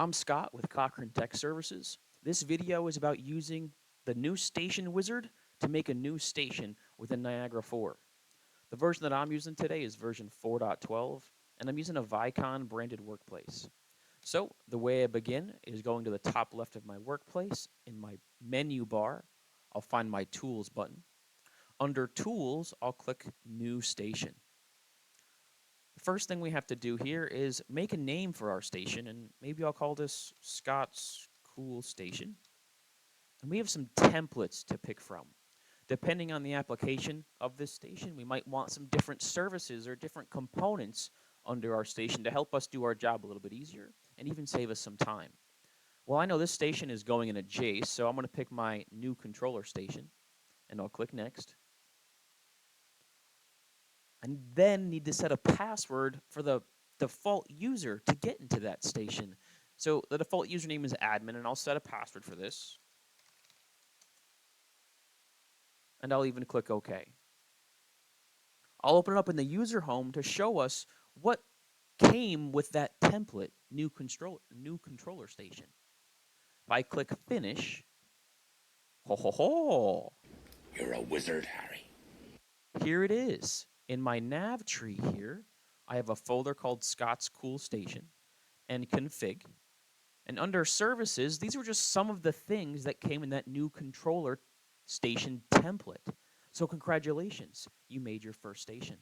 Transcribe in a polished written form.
I'm Scott with Cochrane Tech Services. This video is about using the new station wizard to make a new station within Niagara 4. The version that I'm using today is version 4.12, and I'm using a Vykon branded workplace. So the way I begin is going to the top left of my workplace. In my menu bar, I'll find my Tools button. Under Tools, I'll click New Station. The first thing we have to do here is make a name for our station, and maybe I'll call this Scott's Cool Station. And we have some templates to pick from. Depending on the application of this station, we might want some different services or different components under our station to help us do our job a little bit easier and even save us some time. Well, I know this station is going in a J, so I'm going to pick my new controller station, and I'll click Next. And then need to set a password for the default user to get into that station. So the default username is admin, and I'll set a password for this. And I'll even click OK. I'll open it up in the user home to show us what came with that template, new controller station. If I click Finish, ho ho ho! You're a wizard, Harry. Here it is. In my nav tree here, I have a folder called Scott's Cool Station and Config. And under Services, these were just some of the things that came in that new controller station template. So congratulations, you made your first station.